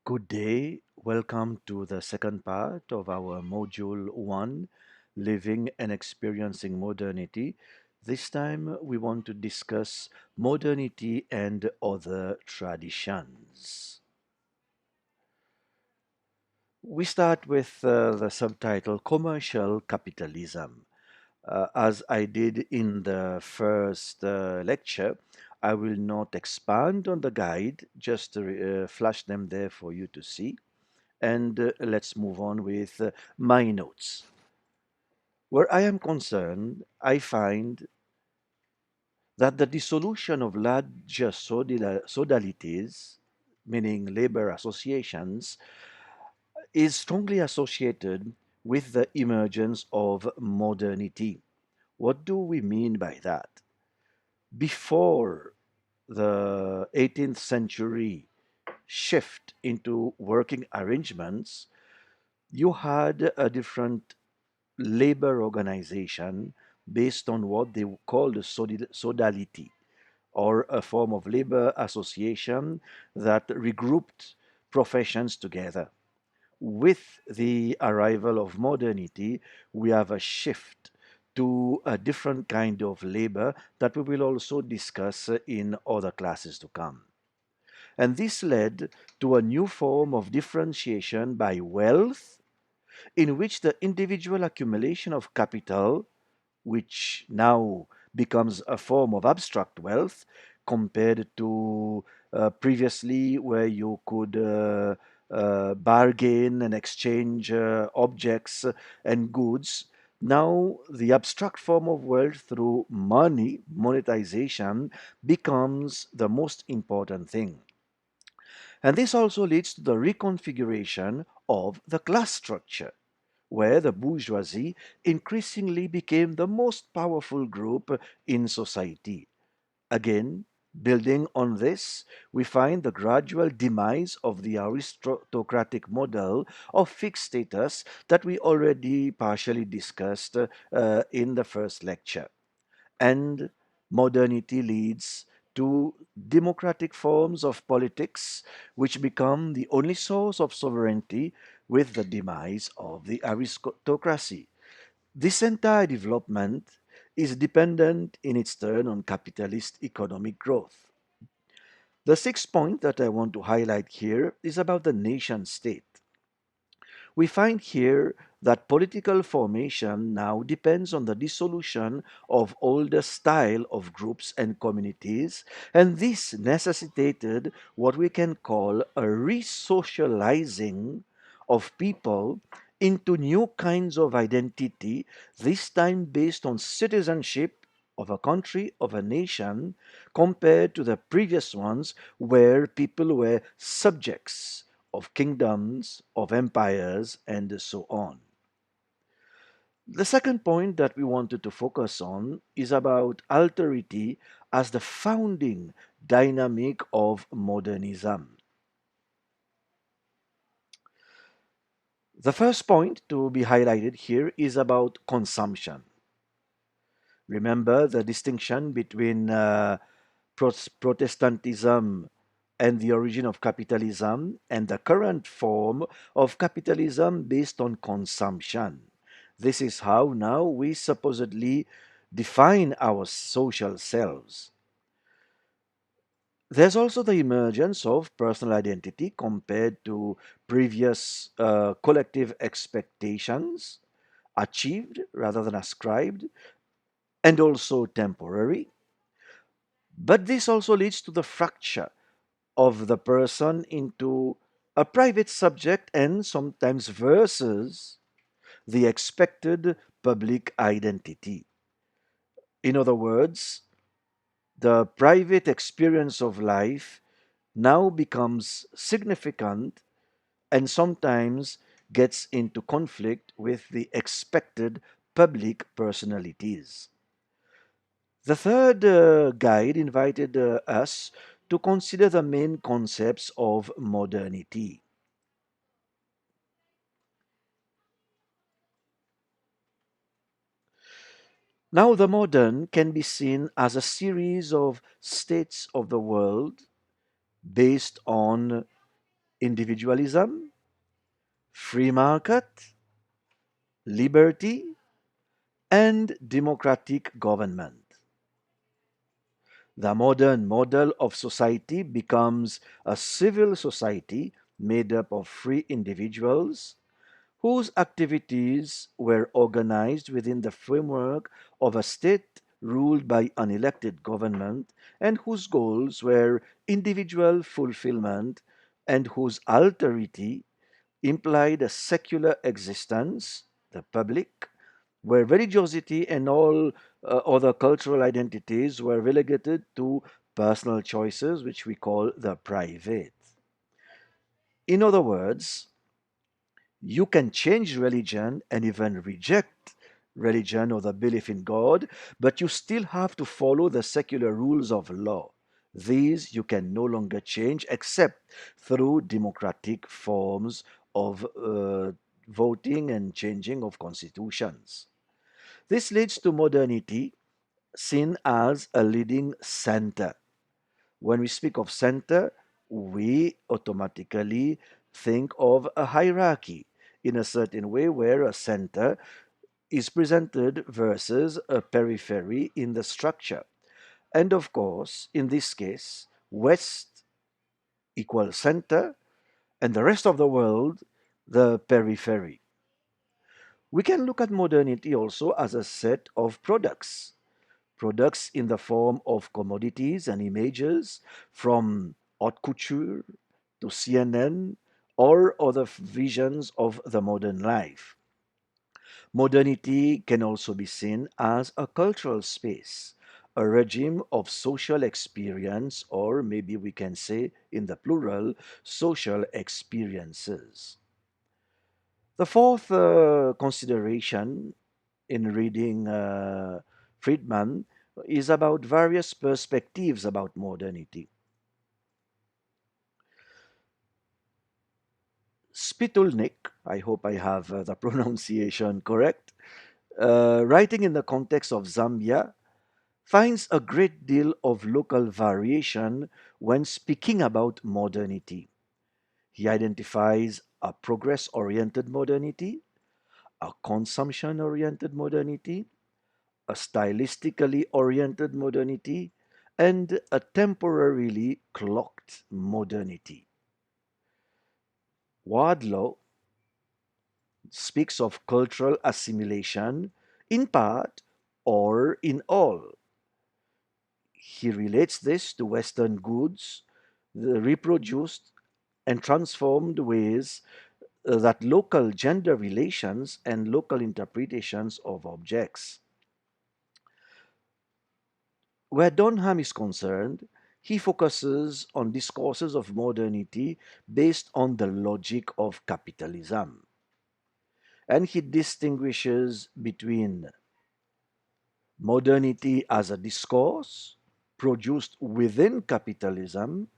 Good day. Welcome to the second part of our Module 1, Living and Experiencing Modernity. This time we want to discuss modernity and other traditions. We start with the subtitle Commercial Capitalism. As I did in the first lecture, I will not expand on the guide, just flash them there for you to see. And let's move on with my notes. Where I am concerned, I find that the dissolution of larger sodalities, meaning labor associations, is strongly associated with the emergence of modernity. What do we mean by that? Before the 18th century shift into working arrangements, you had a different labor organization based on what they call the sodality, or a form of labor association that regrouped professions together. With the arrival of modernity, we have a shift to a different kind of labor that we will also discuss in other classes to come. And this led to a new form of differentiation by wealth in which the individual accumulation of capital, which now becomes a form of abstract wealth compared to previously where you could bargain and exchange objects and goods. Now, the abstract form of wealth through money, monetization, becomes the most important thing. And this also leads to the reconfiguration of the class structure, where the bourgeoisie increasingly became the most powerful group in society. Again, building on this, we find the gradual demise of the aristocratic model of fixed status that we already partially discussed in the first lecture. And modernity leads to democratic forms of politics, which become the only source of sovereignty with the demise of the aristocracy. This entire development is dependent in its turn on capitalist economic growth. The sixth point that I want to highlight here is about the nation state. We find here that political formation now depends on the dissolution of older style of groups and communities, and this necessitated what we can call a re-socializing of people into new kinds of identity, this time based on citizenship of a country, of a nation, compared to the previous ones where people were subjects of kingdoms, of empires, and so on. The second point that we wanted to focus on is about alterity as the founding dynamic of modernism. The first point to be highlighted here is about consumption. Remember the distinction between Protestantism and the origin of capitalism and the current form of capitalism based on consumption. This is how now we supposedly define our social selves. There's also the emergence of personal identity compared to previous collective expectations, achieved rather than ascribed, and also temporary. But this also leads to the fracture of the person into a private subject and sometimes versus the expected public identity. In other words, the private experience of life now becomes significant and sometimes gets into conflict with the expected public personalities. The third guide invited us to consider the main concepts of modernity. Now, the modern can be seen as a series of states of the world based on individualism, free market, liberty, and democratic government. The modern model of society becomes a civil society made up of free individuals whose activities were organized within the framework of a state ruled by an elected government and whose goals were individual fulfillment and whose alterity implied a secular existence, the public, where religiosity and all other cultural identities were relegated to personal choices, which we call the private. In other words, you can change religion and even reject religion or the belief in God, but you still have to follow the secular rules of law. These you can no longer change except through democratic forms of voting and changing of constitutions. This leads to modernity, seen as a leading center. When we speak of center, we automatically think of a hierarchy in a certain way where a center is presented versus a periphery in the structure. And of course, in this case, West equals center and the rest of the world, the periphery. We can look at modernity also as a set of products in the form of commodities and images from haute couture to CNN or other visions of the modern life. Modernity can also be seen as a cultural space, a regime of social experience, or maybe we can say in the plural, social experiences. The fourth consideration in reading Friedman is about various perspectives about modernity. Spitulnik, I hope I have the pronunciation correct, writing in the context of Zambia, finds a great deal of local variation when speaking about modernity. He identifies a progress oriented modernity, a consumption oriented modernity, a stylistically oriented modernity, and a temporarily clocked modernity. Wardlaw speaks of cultural assimilation in part or in all. He relates this to Western goods, the reproduced and transformed ways that local gender relations and local interpretations of objects. Where Donham is concerned, he focuses on discourses of modernity based on the logic of capitalism. And he distinguishes between modernity as a discourse produced within capitalism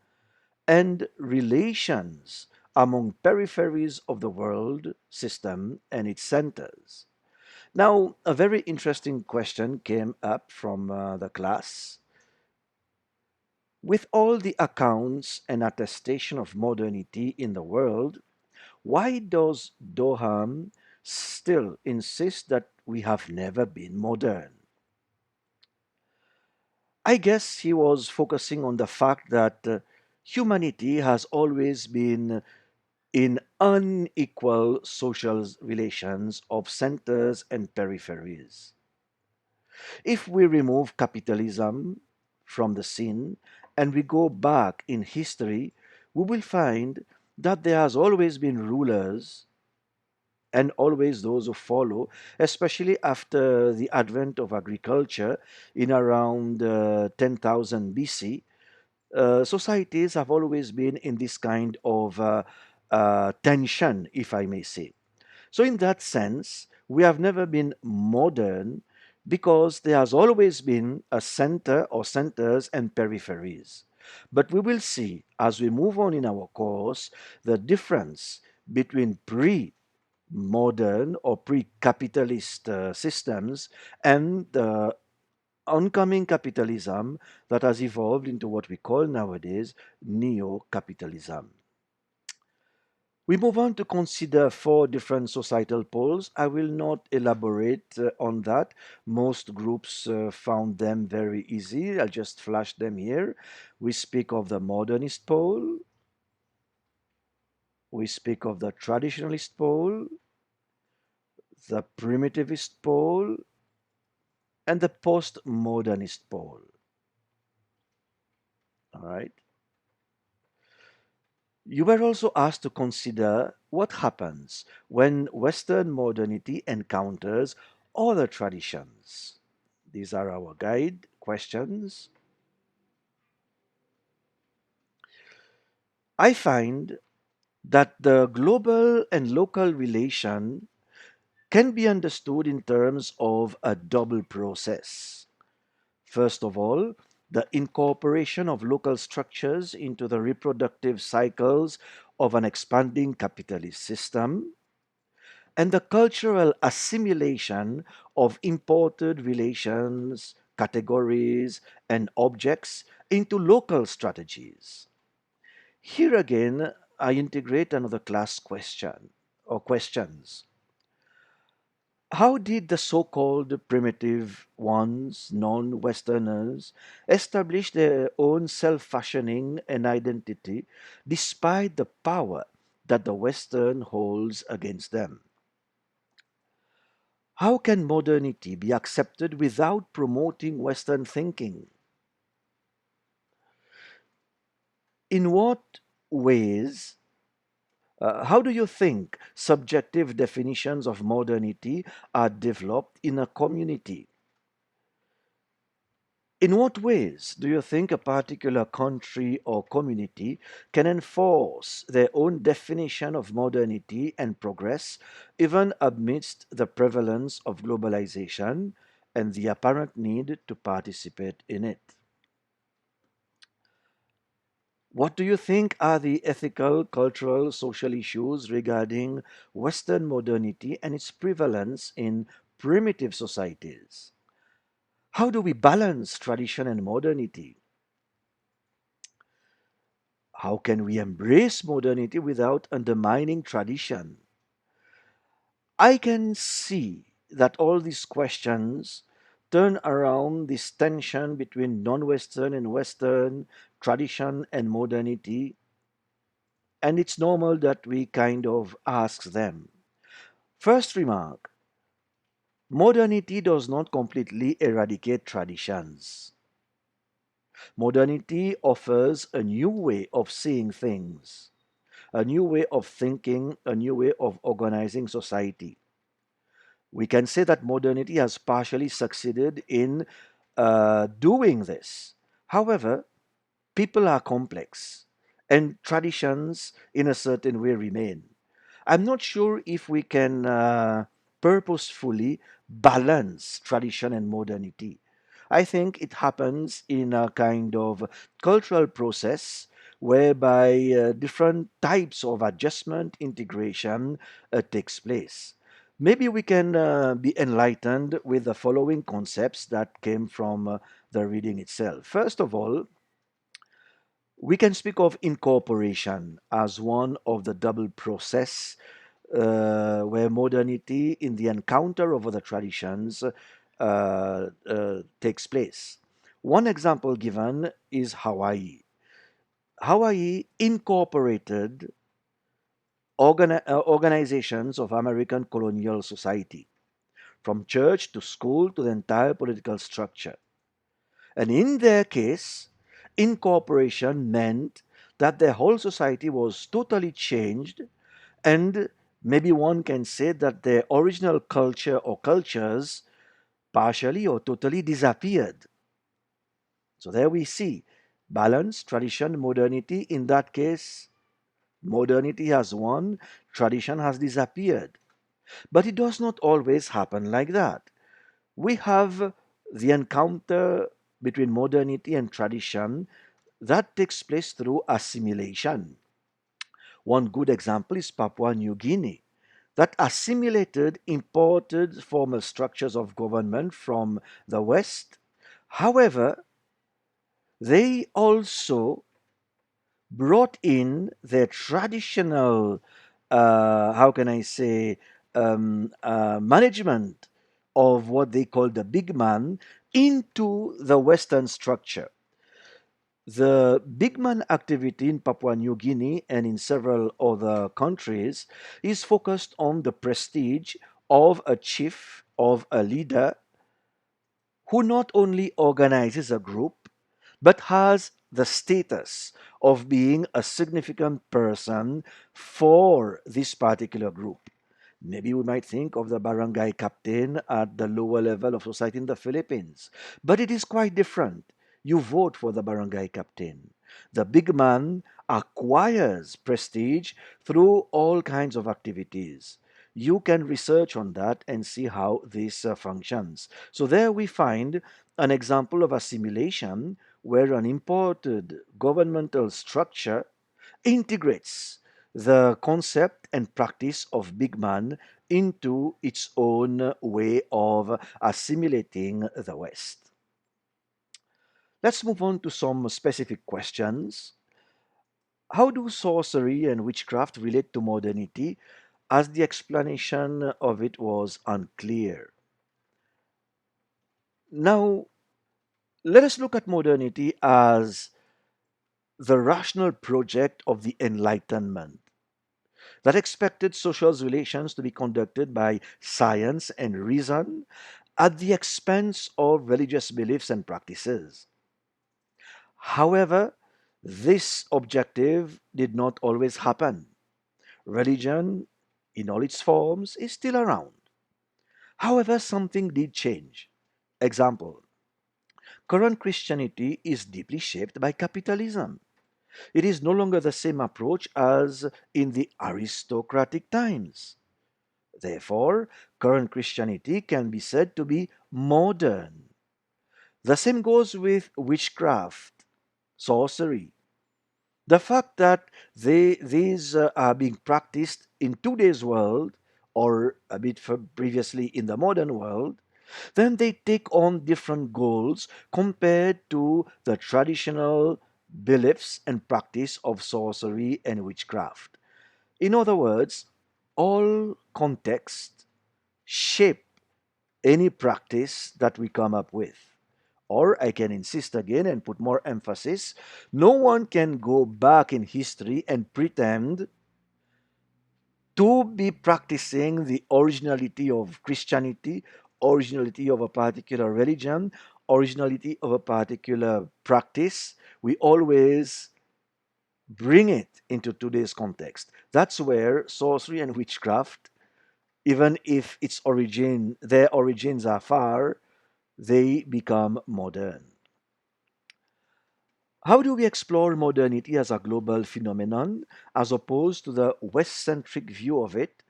and relations among peripheries of the world system and its centers. Now, a very interesting question came up from the class. With all the accounts and attestation of modernity in the world, why does Doham still insist that we have never been modern? I guess he was focusing on the fact that humanity has always been in unequal social relations of centers and peripheries. If we remove capitalism from the scene and we go back in history, we will find that there has always been rulers and always those who follow, especially after the advent of agriculture in around 10,000 BC. Societies have always been in this kind of tension, if I may say. So, in that sense, we have never been modern because there has always been a center or centers and peripheries. But we will see as we move on in our course the difference between pre modern or pre capitalist systems and the oncoming capitalism that has evolved into what we call nowadays neo capitalism. We move on to consider four different societal poles. I will not elaborate on that. Most groups found them very easy. I'll just flash them here. We speak of the modernist pole, we speak of the traditionalist pole, the primitivist pole, and the postmodernist pole. All right. You were also asked to consider what happens when Western modernity encounters other traditions. These are our guide questions. I find that the global and local relation can be understood in terms of a double process. First of all, the incorporation of local structures into the reproductive cycles of an expanding capitalist system, and the cultural assimilation of imported relations, categories, and objects into local strategies. Here again, I integrate another class question or questions. How did the so called primitive ones, non Westerners, establish their own self fashioning and identity despite the power that the Western holds against them? How can modernity be accepted without promoting Western thinking? In what ways, how do you think subjective definitions of modernity are developed in a community? In what ways do you think a particular country or community can enforce their own definition of modernity and progress, even amidst the prevalence of globalization and the apparent need to participate in it? What do you think are the ethical, cultural, social issues regarding Western modernity and its prevalence in primitive societies? How do we balance tradition and modernity? How can we embrace modernity without undermining tradition? I can see that all these questions turn around this tension between non Western and Western, tradition and modernity, and it's normal that we kind of ask them. First remark: modernity does not completely eradicate traditions. Modernity offers a new way of seeing things, a new way of thinking, a new way of organizing society. We can say that modernity has partially succeeded in doing this. However, people are complex, and traditions, in a certain way, remain. I'm not sure if we can purposefully balance tradition and modernity. I think it happens in a kind of cultural process whereby different types of adjustment, integration takes place. Maybe we can be enlightened with the following concepts that came from the reading itself. First of all, we can speak of incorporation as one of the double process where modernity in the encounter of other traditions takes place. One example given is Hawaii. Hawaii incorporated organizations of American colonial society, from church to school to the entire political structure. And in their case, incorporation meant that their whole society was totally changed, and maybe one can say that their original culture or cultures partially or totally disappeared. So there we see balance, tradition, modernity. In that case, modernity has won, tradition has disappeared. But it does not always happen like that. We have the encounter between modernity and tradition that takes place through assimilation. One good example is Papua New Guinea, that assimilated imported formal structures of government from the West. However, they also brought in their traditional how can I say, management of what they call the big man into the Western structure. The big man activity in Papua New Guinea and in several other countries is focused on the prestige of a chief, of a leader who not only organizes a group but has the status of being a significant person for this particular group. Maybe we might think of the barangay captain at the lower level of society in the Philippines, but it is quite different. You vote for the barangay captain. The big man acquires prestige through all kinds of activities. You can research on that and see how this functions. So, there we find an example of assimilation where an imported governmental structure integrates the concept and practice of big man into its own way of assimilating the West. Let's move on to some specific questions. How do sorcery and witchcraft relate to modernity, as the explanation of it was unclear? Now, let us look at modernity as the rational project of the Enlightenment that expected social relations to be conducted by science and reason at the expense of religious beliefs and practices. However, this objective did not always happen. Religion, in all its forms, is still around. However, something did change. Example: current Christianity is deeply shaped by capitalism. It is no longer the same approach as in the aristocratic times. Therefore, current Christianity can be said to be modern. The same goes with witchcraft, sorcery. The fact that these are being practiced in today's world or a bit previously in the modern world, then they take on different goals compared to the traditional beliefs and practice of sorcery and witchcraft. In other words, all contexts shape any practice that we come up with. Or I can insist again and put more emphasis: no one can go back in history and pretend to be practicing the originality of Christianity, originality of a particular religion, originality of a particular practice. We always bring it into today's context. That's where sorcery and witchcraft, even if their origins are far, they become modern. How do we explore modernity as a global phenomenon as opposed to the West centric view of it?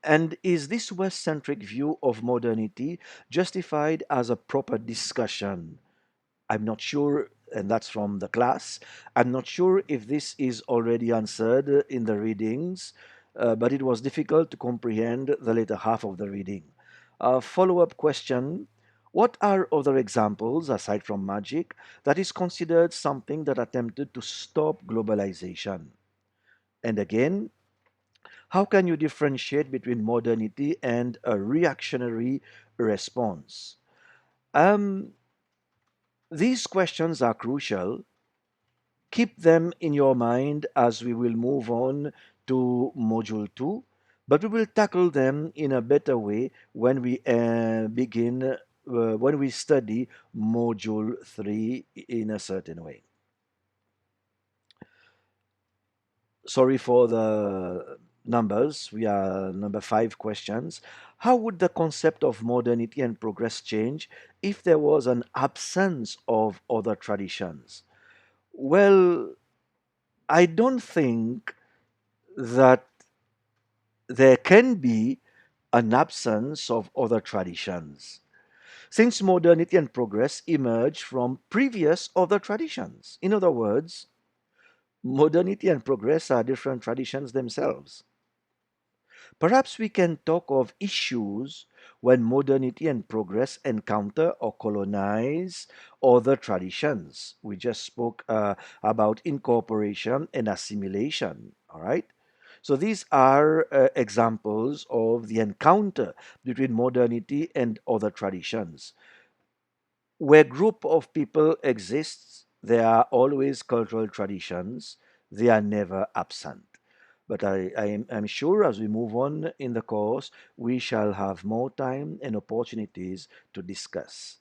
And is this West centric view of modernity justified as a proper discussion? I'm not sure, and that's from the class. I'm not sure if this is already answered in the readings, but it was difficult to comprehend the later half of the reading. A follow up question: what are other examples, aside from magic, that is considered something that attempted to stop globalization? And again, how can you differentiate between modernity and a reactionary response? Um, these questions are crucial. Keep them in your mind as we will move on to Module 2, but we will tackle them in a better way when we when we study Module 3 in a certain way. Sorry for the numbers. We are number 5 questions. How would the concept of modernity and progress change if there was an absence of other traditions? Well, I don't think that there can be an absence of other traditions, since modernity and progress emerge from previous other traditions. In other words, modernity and progress are different traditions themselves. Perhaps we can talk of issues when modernity and progress encounter or colonize other traditions. We just spoke about incorporation and assimilation, all right? So these are examples of the encounter between modernity and other traditions. Where group of people exists, there are always cultural traditions. They are never absent. But I'm sure as we move on in the course, we shall have more time and opportunities to discuss.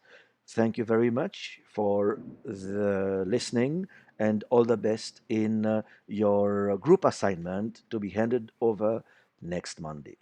Thank you very much for the listening and all the best in your group assignment to be handed over next Monday.